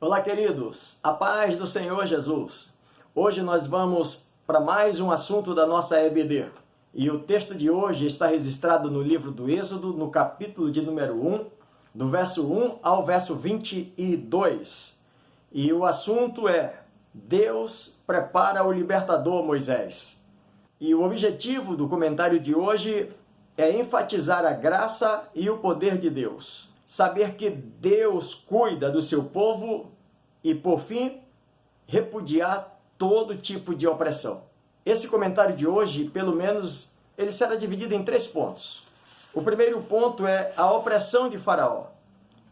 Olá, queridos, a paz do Senhor Jesus. Hoje nós vamos para mais um assunto da nossa EBD. E o texto de hoje está registrado no livro do Êxodo, no capítulo de número 1, do verso 1 ao verso 22. E o assunto é: Deus prepara o libertador Moisés. E o objetivo do comentário de hoje é enfatizar a graça e o poder de Deus. Saber que Deus cuida do seu povo e, por fim, repudiar todo tipo de opressão. Esse comentário de hoje, pelo menos, ele será dividido em 3 pontos. O primeiro ponto é a opressão de Faraó.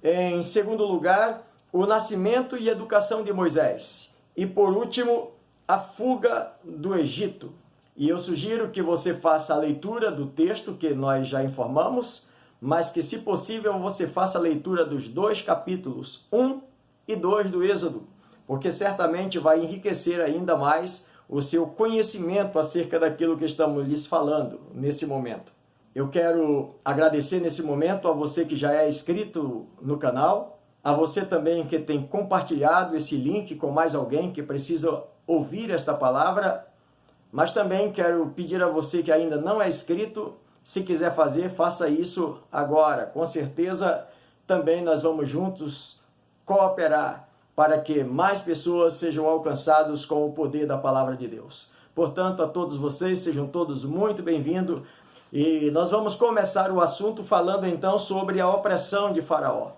Em segundo lugar, o nascimento e educação de Moisés. E, por último, a fuga do Egito. E eu sugiro que você faça a leitura do texto que nós já informamos, mas que, se possível, você faça a leitura dos 2 capítulos, 1 e 2 do Êxodo, porque certamente vai enriquecer ainda mais o seu conhecimento acerca daquilo que estamos lhes falando nesse momento. Eu quero agradecer nesse momento a você que já é inscrito no canal, a você também que tem compartilhado esse link com mais alguém que precisa ouvir esta palavra, mas também quero pedir a você que ainda não é inscrito, se quiser fazer, faça isso agora. Com certeza, também nós vamos juntos cooperar para que mais pessoas sejam alcançadas com o poder da palavra de Deus. Portanto, a todos vocês, sejam todos muito bem-vindos. E nós vamos começar o assunto falando então sobre a opressão de Faraó.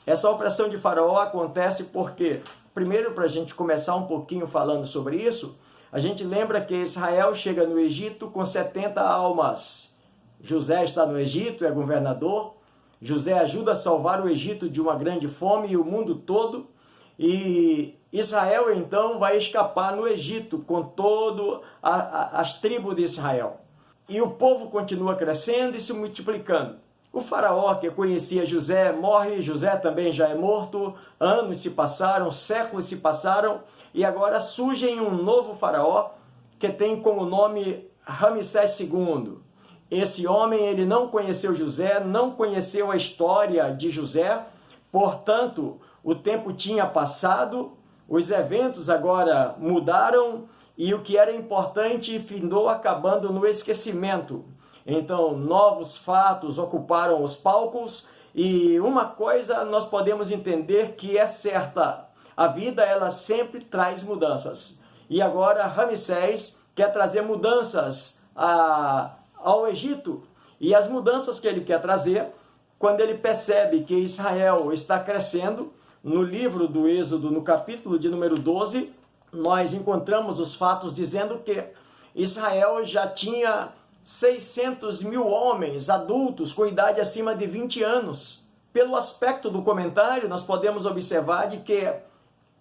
Essa opressão de Faraó acontece porque, primeiro, para a gente começar um pouquinho falando sobre isso, a gente lembra que Israel chega no Egito com 70 almas. José está no Egito, é governador. José ajuda a salvar o Egito de uma grande fome e o mundo todo. E Israel, então, vai escapar no Egito com todas as tribos de Israel. E o povo continua crescendo e se multiplicando. O faraó, que conhecia José, morre. José também já é morto. Anos se passaram, séculos se passaram. E agora surge um novo faraó que tem como nome Ramsés II. Esse homem, ele não conheceu José, não conheceu a história de José, portanto, o tempo tinha passado, os eventos agora mudaram e o que era importante findou acabando no esquecimento. Então, novos fatos ocuparam os palcos e uma coisa nós podemos entender que é certa: a vida ela sempre traz mudanças. E agora Ramsés quer trazer mudanças ao Egito, e as mudanças que ele quer trazer, quando ele percebe que Israel está crescendo, no livro do Êxodo, no capítulo de número 12, nós encontramos os fatos dizendo que Israel já tinha 600 mil homens adultos com idade acima de 20 anos. Pelo aspecto do comentário, nós podemos observar de que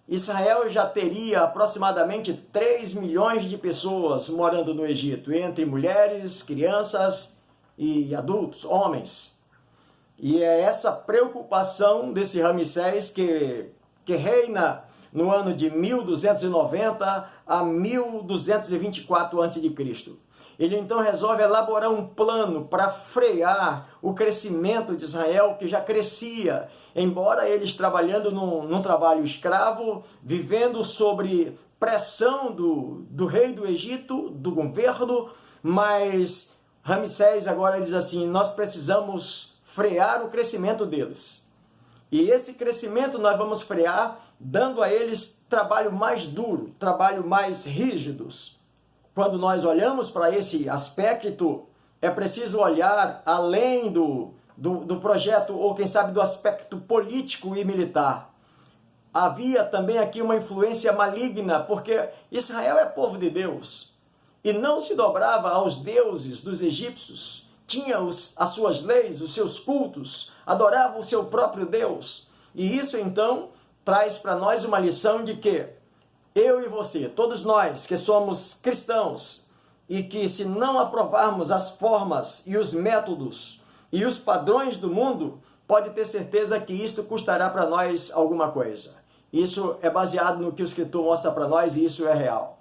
Israel já teria aproximadamente 3 milhões de pessoas morando no Egito, entre mulheres, crianças e adultos, homens. E é essa preocupação desse Ramsés que reina no ano de 1290 a 1224 a.C. Ele então resolve elaborar um plano para frear o crescimento de Israel, que já crescia, embora eles trabalhando num trabalho escravo, vivendo sob pressão do rei do Egito, do governo, mas Ramsés agora diz assim: nós precisamos frear o crescimento deles. E esse crescimento nós vamos frear dando a eles trabalho mais duro, trabalho mais rígidos. Quando nós olhamos para esse aspecto, é preciso olhar além do projeto, ou quem sabe do aspecto político e militar. Havia também aqui uma influência maligna, porque Israel é povo de Deus, e não se dobrava aos deuses dos egípcios, tinha as suas leis, os seus cultos, adorava o seu próprio Deus. E isso então traz para nós uma lição de que eu e você, todos nós que somos cristãos, e que se não aprovarmos as formas e os métodos e os padrões do mundo, pode ter certeza que isso custará para nós alguma coisa. Isso é baseado no que o escritor mostra para nós e isso é real.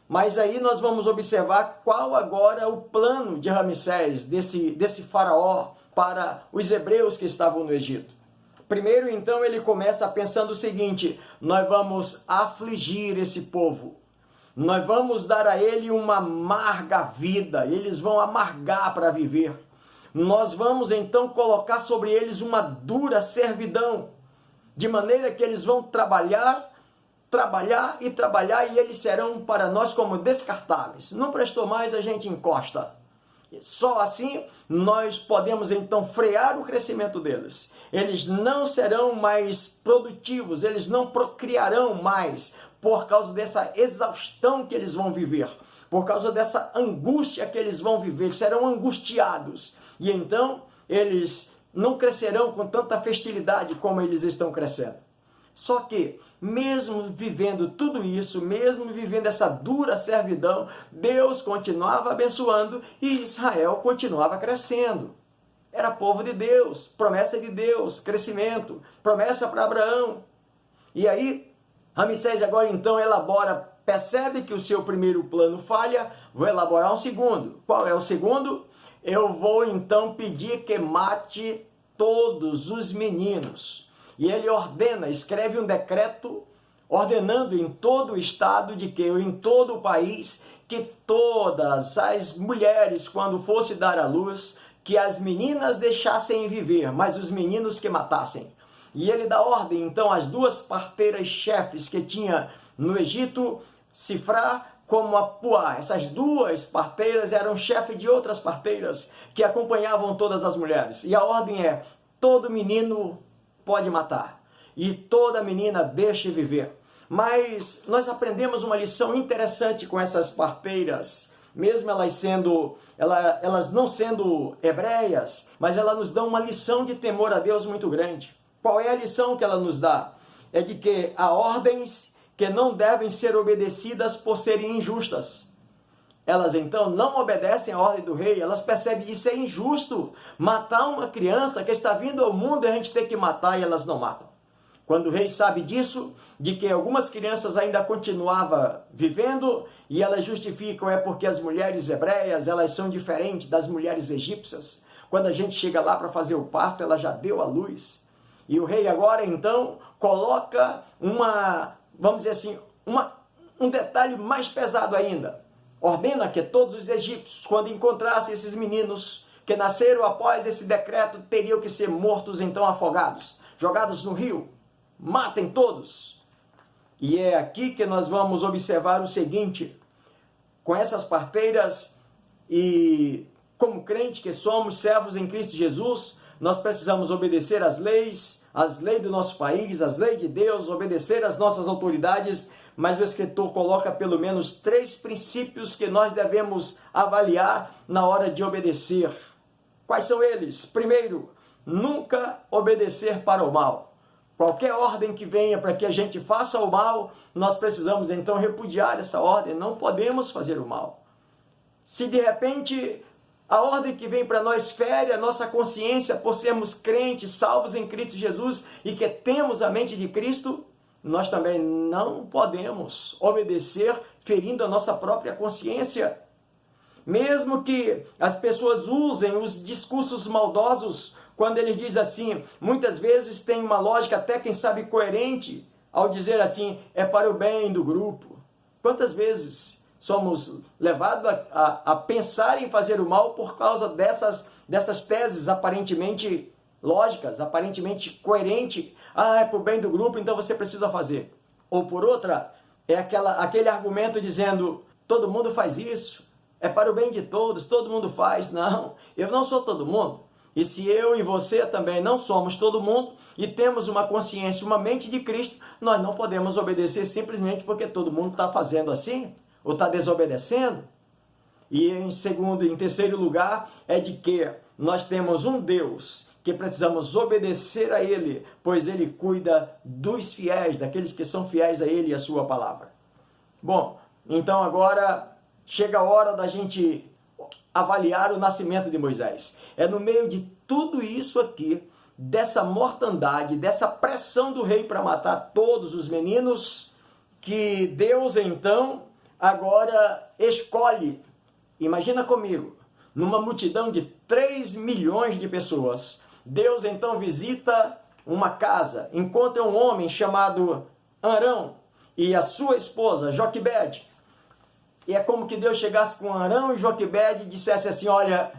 Mas aí nós vamos observar qual agora o plano de Ramsés, desse faraó, para os hebreus que estavam no Egito. Primeiro, então, ele começa pensando o seguinte: nós vamos afligir esse povo. Nós vamos dar a ele uma amarga vida, eles vão amargar para viver. Nós vamos então colocar sobre eles uma dura servidão, de maneira que eles vão trabalhar e eles serão para nós como descartáveis. Não prestou mais, a gente encosta. Só assim nós podemos então frear o crescimento deles. Eles não serão mais produtivos, eles não procriarão mais por causa dessa exaustão que eles vão viver, por causa dessa angústia que eles vão viver, serão angustiados. E então eles não crescerão com tanta festilidade como eles estão crescendo. Só que, mesmo vivendo tudo isso, mesmo vivendo essa dura servidão, Deus continuava abençoando e Israel continuava crescendo. Era povo de Deus, promessa de Deus, crescimento, promessa para Abraão. E aí, Ramsés agora então elabora, percebe que o seu primeiro plano falha, vou elaborar um segundo. Qual é o segundo? Eu vou então pedir que mate todos os meninos. E ele ordena, escreve um decreto, ordenando em todo o estado em todo o país, que todas as mulheres, quando fosse dar à luz, que as meninas deixassem viver, mas os meninos que matassem. E ele dá ordem, então, às duas parteiras chefes que tinha no Egito, Sifrá como a Puá. Essas duas parteiras eram chefes de outras parteiras que acompanhavam todas as mulheres. E a ordem é: todo menino pode matar e toda menina deixe viver. Mas nós aprendemos uma lição interessante com essas parteiras, mesmo elas não sendo hebreias, mas elas nos dão uma lição de temor a Deus muito grande. Qual é a lição que ela nos dá? É de que há ordens que não devem ser obedecidas por serem injustas. Elas então não obedecem à ordem do rei, elas percebem que isso é injusto. Matar uma criança que está vindo ao mundo e a gente tem que matar, e elas não matam. Quando o rei sabe disso, de que algumas crianças ainda continuavam vivendo, e elas justificam, é porque as mulheres hebreias, elas são diferentes das mulheres egípcias. Quando a gente chega lá para fazer o parto, ela já deu à luz. E o rei agora então coloca vamos dizer assim, um detalhe mais pesado ainda. Ordena que todos os egípcios, quando encontrassem esses meninos que nasceram após esse decreto, teriam que ser mortos, então afogados, jogados no rio. Matem todos. E é aqui que nós vamos observar o seguinte: com essas parteiras e como crente que somos, servos em Cristo Jesus, nós precisamos obedecer às leis do nosso país, às leis de Deus, obedecer às nossas autoridades. Mas o escritor coloca pelo menos 3 princípios que nós devemos avaliar na hora de obedecer. Quais são eles? Primeiro, nunca obedecer para o mal. Qualquer ordem que venha para que a gente faça o mal, nós precisamos então repudiar essa ordem. Não podemos fazer o mal. Se de repente a ordem que vem para nós fere a nossa consciência por sermos crentes, salvos em Cristo Jesus e que temos a mente de Cristo, nós também não podemos obedecer ferindo a nossa própria consciência. Mesmo que as pessoas usem os discursos maldosos, quando eles dizem assim, muitas vezes tem uma lógica até, quem sabe, coerente, ao dizer assim, é para o bem do grupo. Quantas vezes somos levados a pensar em fazer o mal por causa dessas teses aparentemente lógicas, aparentemente coerentes? Ah, é para o bem do grupo, então você precisa fazer. Ou por outra, é aquele argumento dizendo, todo mundo faz isso, é para o bem de todos, todo mundo faz. Não, eu não sou todo mundo. E se eu e você também não somos todo mundo e temos uma consciência, uma mente de Cristo, nós não podemos obedecer simplesmente porque todo mundo está fazendo assim ou está desobedecendo. E em terceiro lugar, é de que nós temos um Deus que precisamos obedecer a Ele, pois Ele cuida dos fiéis, daqueles que são fiéis a Ele e a sua palavra. Bom, então agora chega a hora da gente avaliar o nascimento de Moisés. É no meio de tudo isso aqui, dessa mortandade, dessa pressão do rei para matar todos os meninos, que Deus então agora escolhe, imagina comigo, numa multidão de 3 milhões de pessoas, Deus então visita uma casa, encontra um homem chamado Arão e a sua esposa, Joquebede. E é como que Deus chegasse com Arão e Joquebede e dissesse assim, olha,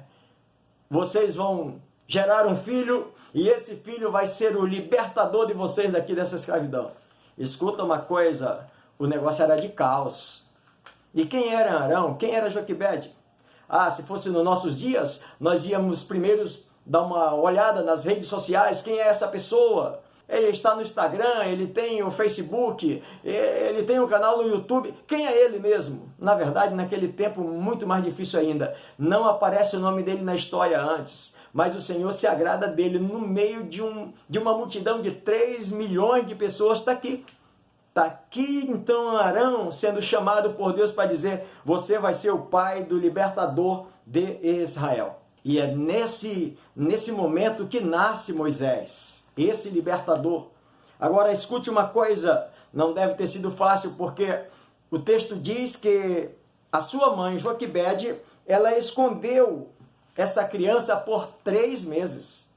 vocês vão gerar um filho e esse filho vai ser o libertador de vocês daqui dessa escravidão. Escuta uma coisa, o negócio era de caos. E quem era Arão? Quem era Joquebede? Ah, se fosse nos nossos dias, nós íamos primeiro dar uma olhada nas redes sociais, quem é essa pessoa? Ele está no Instagram, ele tem o Facebook, ele tem um canal no YouTube. Quem é ele mesmo? Na verdade, naquele tempo, muito mais difícil ainda. Não aparece o nome dele na história antes. Mas o Senhor se agrada dele no meio de uma multidão de 3 milhões de pessoas. Está aqui. Está aqui então Arão sendo chamado por Deus para dizer, você vai ser o pai do libertador de Israel. E é nesse momento que nasce Moisés. Esse libertador. Agora escute uma coisa, não deve ter sido fácil, porque o texto diz que a sua mãe, Joquebede, ela escondeu essa criança por 3 meses.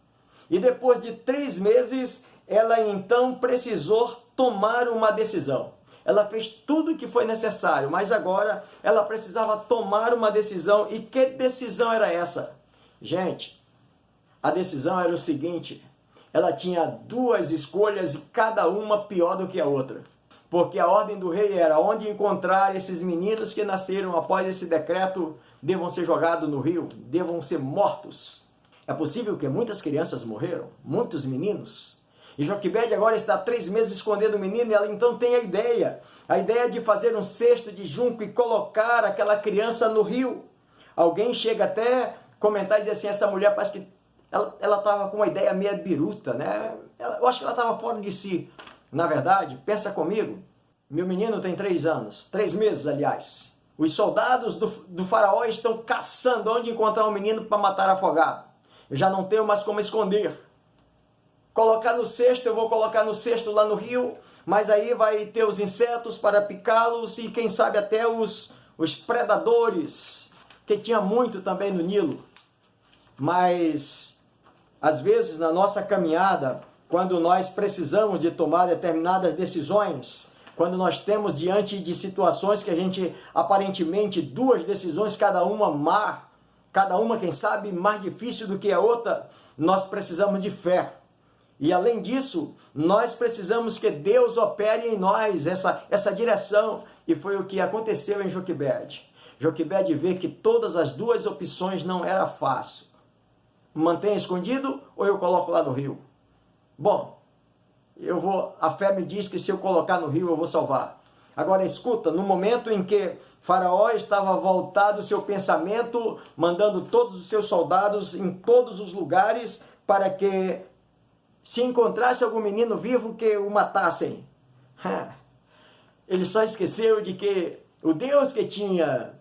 E depois de 3 meses, ela então precisou tomar uma decisão. Ela fez tudo o que foi necessário, mas agora ela precisava tomar uma decisão. E que decisão era essa? Gente, a decisão era o seguinte, ela tinha 2 escolhas e cada uma pior do que a outra. Porque a ordem do rei era, onde encontrar esses meninos que nasceram após esse decreto, devam ser jogados no rio, devam ser mortos. É possível que muitas crianças morreram, muitos meninos. E Joquebede agora está 3 meses escondendo o menino e ela então tem a ideia de fazer um cesto de junco e colocar aquela criança no rio. Alguém chega até comentar e dizer assim, essa mulher parece que ela estava com uma ideia meio biruta, né? Eu acho que ela estava fora de si. Na verdade, pensa comigo, meu menino tem 3 anos, 3 meses, aliás. Os soldados do faraó estão caçando onde encontrar um menino para matar afogado. Eu já não tenho mais como esconder. Colocar no cesto, eu vou colocar no cesto lá no rio, mas aí vai ter os insetos para picá-los e quem sabe até os predadores, que tinha muito também no Nilo. Mas às vezes, na nossa caminhada, quando nós precisamos de tomar determinadas decisões, quando nós temos diante de situações que a gente, aparentemente, 2 decisões, cada uma má, cada uma, quem sabe, mais difícil do que a outra, nós precisamos de fé. E além disso, nós precisamos que Deus opere em nós essa direção. E foi o que aconteceu em Joquebede. Joquebede vê que todas as 2 opções não era fácil. Mantenha escondido ou eu coloco lá no rio? Bom, a fé me diz que se eu colocar no rio eu vou salvar. Agora escuta, no momento em que Faraó estava voltado o seu pensamento, mandando todos os seus soldados em todos os lugares para que se encontrasse algum menino vivo que o matassem. Ele só esqueceu de que o Deus que tinha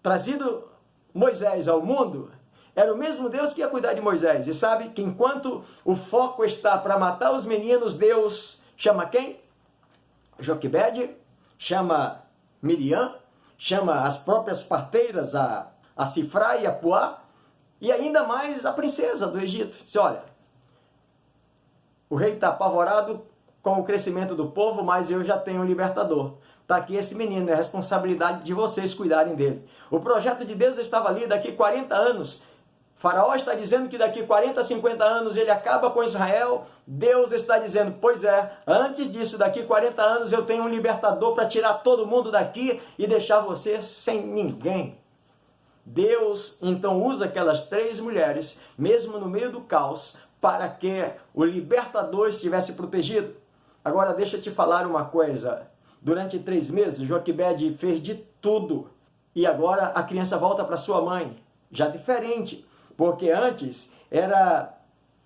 trazido Moisés ao mundo era o mesmo Deus que ia cuidar de Moisés. E sabe que enquanto o foco está para matar os meninos, Deus chama quem? Joquebede, chama Miriam, chama as próprias parteiras, a Sifra e a Puá, e ainda mais a princesa do Egito. Diz, olha, o rei está apavorado com o crescimento do povo, mas eu já tenho um libertador. Está aqui esse menino, é a responsabilidade de vocês cuidarem dele. O projeto de Deus estava ali daqui 40 anos. Faraó está dizendo que daqui 40, 50 anos ele acaba com Israel. Deus está dizendo, pois é, antes disso, daqui 40 anos eu tenho um libertador para tirar todo mundo daqui e deixar você sem ninguém. Deus então usa aquelas 3 mulheres, mesmo no meio do caos, para que o libertador estivesse protegido. Agora deixa eu te falar uma coisa. Durante 3 meses, Joquebede fez de tudo. E agora a criança volta para sua mãe. Já diferente. Porque antes era,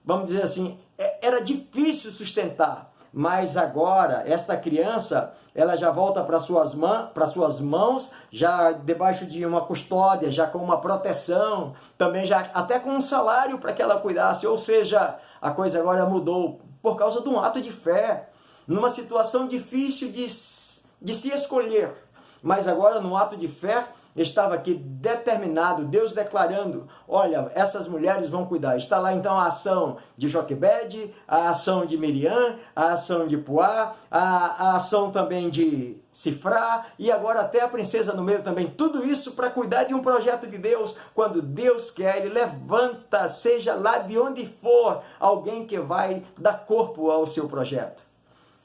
vamos dizer assim, era difícil sustentar. Mas agora, esta criança, ela já volta para suas mãos, já debaixo de uma custódia, já com uma proteção, também já até com um salário para que ela cuidasse. Ou seja, a coisa agora mudou por causa de um ato de fé, numa situação difícil de se escolher. Mas agora, no ato de fé, estava aqui determinado, Deus declarando, olha, essas mulheres vão cuidar. Está lá então a ação de Joquebede, a ação de Miriam, a ação de Puá, a ação também de Sifrá, e agora até a princesa no meio também. Tudo isso para cuidar de um projeto de Deus. Quando Deus quer, Ele levanta, seja lá de onde for, alguém que vai dar corpo ao seu projeto.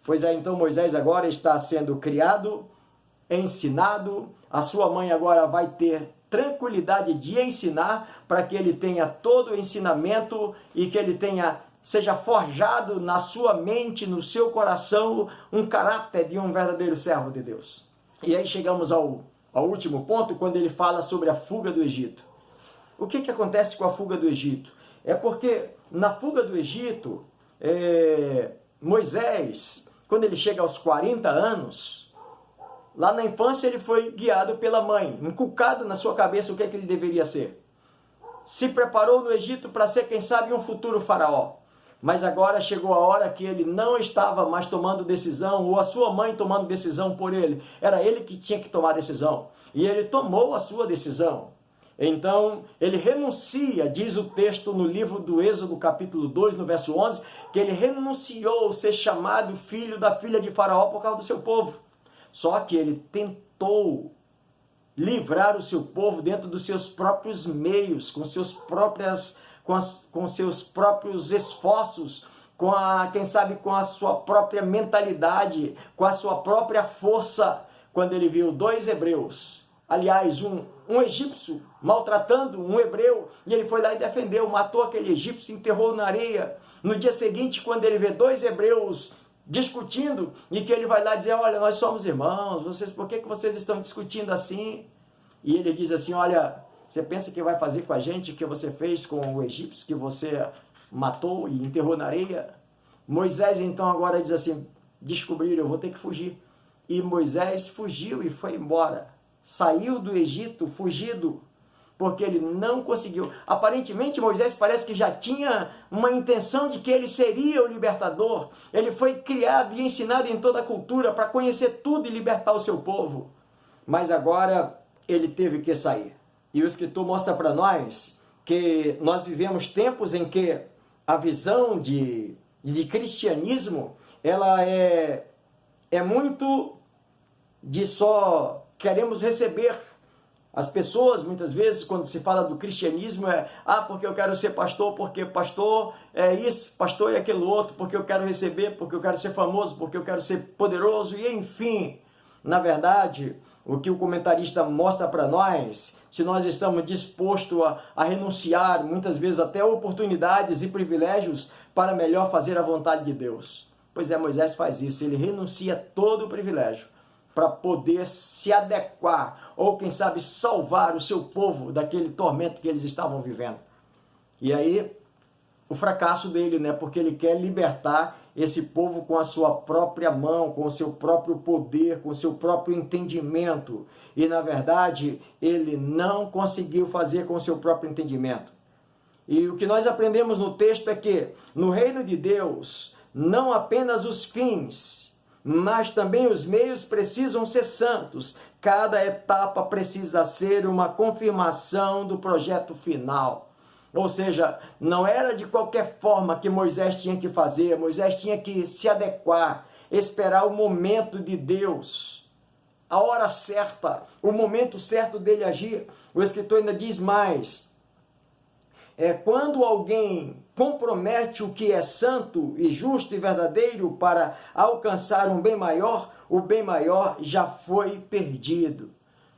Pois é, então Moisés agora está sendo criado, ensinado, a sua mãe agora vai ter tranquilidade de ensinar para que ele tenha todo o ensinamento e que ele seja forjado na sua mente, no seu coração, um caráter de um verdadeiro servo de Deus. E aí chegamos ao último ponto, quando ele fala sobre a fuga do Egito. O que acontece com a fuga do Egito? É porque na fuga do Egito, Moisés, quando ele chega aos 40 anos, lá na infância ele foi guiado pela mãe, inculcado na sua cabeça o que ele deveria ser. Se preparou no Egito para ser, quem sabe, um futuro faraó. Mas agora chegou a hora que ele não estava mais tomando decisão, ou a sua mãe tomando decisão por ele. Era ele que tinha que tomar decisão. E ele tomou a sua decisão. Então, ele renuncia, diz o texto no livro do Êxodo, capítulo 2, no verso 11, que ele renunciou ser chamado filho da filha de Faraó por causa do seu povo. Só que ele tentou livrar o seu povo dentro dos seus próprios meios, com seus próprios esforços, quem sabe com a sua própria mentalidade, com a sua própria força, quando ele viu dois hebreus, aliás, um egípcio maltratando um hebreu, e ele foi lá e defendeu, matou aquele egípcio, enterrou na areia. No dia seguinte, quando ele vê dois hebreus discutindo, e que ele vai lá dizer, olha, nós somos irmãos, por que vocês estão discutindo assim? E ele diz assim, olha, você pensa que vai fazer com a gente o que você fez com o egípcio, que você matou e enterrou na areia? Moisés então agora diz assim, descobriram, eu vou ter que fugir. E Moisés fugiu e foi embora. Saiu do Egito fugido, porque ele não conseguiu. Aparentemente Moisés parece que já tinha uma intenção de que ele seria o libertador. Ele foi criado e ensinado em toda a cultura para conhecer tudo e libertar o seu povo. Mas agora ele teve que sair. E o escritor mostra para nós que nós vivemos tempos em que a visão de cristianismo, ela é muito de só queremos receber. As pessoas, muitas vezes, quando se fala do cristianismo, porque eu quero ser pastor, porque pastor é isso, pastor é aquilo outro, porque eu quero receber, porque eu quero ser famoso, porque eu quero ser poderoso, e enfim. Na verdade, o que o comentarista mostra para nós, se nós estamos dispostos a renunciar, muitas vezes até oportunidades e privilégios, para melhor fazer a vontade de Deus. Pois é, Moisés faz isso, ele renuncia todo o privilégio para poder se adequar, ou quem sabe salvar o seu povo daquele tormento que eles estavam vivendo. E aí, o fracasso dele, porque ele quer libertar esse povo com a sua própria mão, com o seu próprio poder, com o seu próprio entendimento. E, na verdade, ele não conseguiu fazer com o seu próprio entendimento. E o que nós aprendemos no texto é que, no reino de Deus, não apenas os fins, mas também os meios precisam ser santos. Cada etapa precisa ser uma confirmação do projeto final. Ou seja, não era de qualquer forma que Moisés tinha que fazer. Moisés tinha que se adequar, esperar o momento de Deus, a hora certa, o momento certo dele agir. O escritor ainda diz mais. Quando alguém compromete o que é santo e justo e verdadeiro para alcançar um bem maior, o bem maior já foi perdido.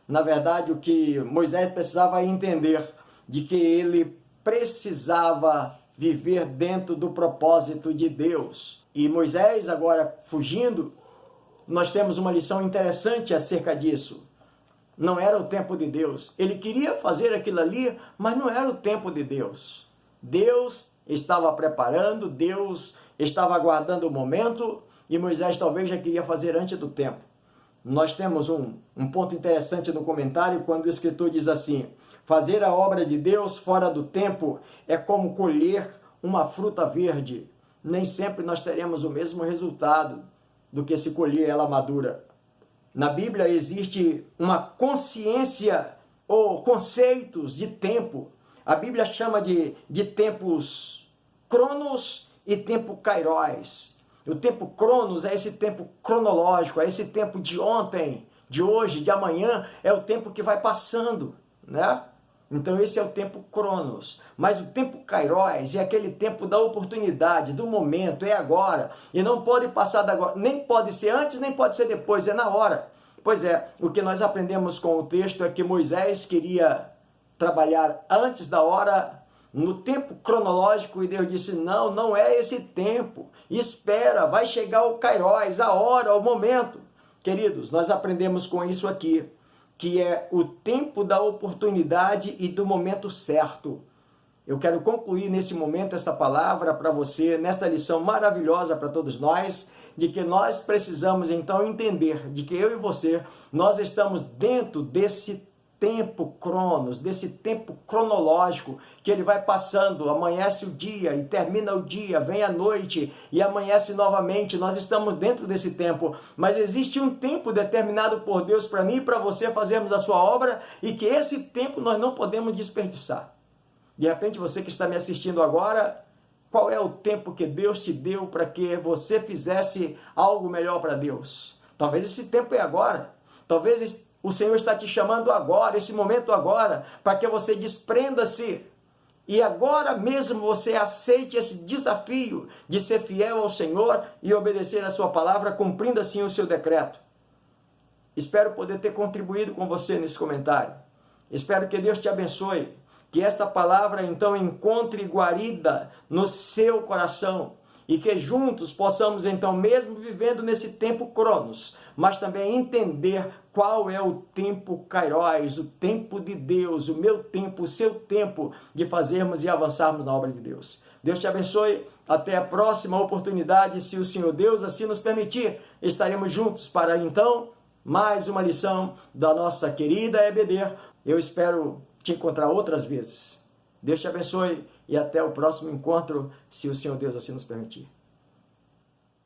Na verdade, o que Moisés precisava entender, de que ele precisava viver dentro do propósito de Deus. E Moisés, agora fugindo, nós temos uma lição interessante acerca disso. Não era o tempo de Deus. Ele queria fazer aquilo ali, mas não era o tempo de Deus. Deus estava preparando, Deus estava aguardando o momento, e Moisés talvez já queria fazer antes do tempo. Nós temos um ponto interessante no comentário, quando o escritor diz assim, fazer a obra de Deus fora do tempo é como colher uma fruta verde. Nem sempre nós teremos o mesmo resultado do que se colher ela madura. Na Bíblia existe uma consciência ou conceitos de tempo. A Bíblia chama de tempos cronos e tempo kairos. O tempo cronos é esse tempo cronológico, é esse tempo de ontem, de hoje, de amanhã, é o tempo que vai passando, né? Então esse é o tempo cronos. Mas o tempo kairos é aquele tempo da oportunidade, do momento, é agora. E não pode passar da agora, nem pode ser antes, nem pode ser depois, é na hora. Pois é, o que nós aprendemos com o texto é que Moisés queria trabalhar antes da hora, no tempo cronológico, e Deus disse, não, não é esse tempo, espera, vai chegar o kairos, a hora, o momento. Queridos, nós aprendemos com isso aqui, que é o tempo da oportunidade e do momento certo. Eu quero concluir nesse momento esta palavra para você, nesta lição maravilhosa para todos nós, de que nós precisamos então entender, de que eu e você, nós estamos dentro desse tempo cronos, desse tempo cronológico, que ele vai passando, amanhece o dia e termina o dia, vem a noite e amanhece novamente. Nós estamos dentro desse tempo, mas existe um tempo determinado por Deus para mim e para você fazermos a sua obra, e que esse tempo nós não podemos desperdiçar. De repente, você que está me assistindo agora, qual é o tempo que Deus te deu para que você fizesse algo melhor para Deus? Talvez esse tempo é agora, talvez o Senhor está te chamando agora, esse momento agora, para que você desprenda-se e agora mesmo você aceite esse desafio de ser fiel ao Senhor e obedecer a sua palavra, cumprindo assim o seu decreto. Espero poder ter contribuído com você nesse comentário. Espero que Deus te abençoe, que esta palavra então encontre guarida no seu coração, e que juntos possamos então, mesmo vivendo nesse tempo cronos, mas também entender qual é o tempo kairos, o tempo de Deus, o meu tempo, o seu tempo de fazermos e avançarmos na obra de Deus. Deus te abençoe, até a próxima oportunidade, se o Senhor Deus assim nos permitir, estaremos juntos para então mais uma lição da nossa querida EBD. Eu espero te encontrar outras vezes. Deus te abençoe e até o próximo encontro, se o Senhor Deus assim nos permitir.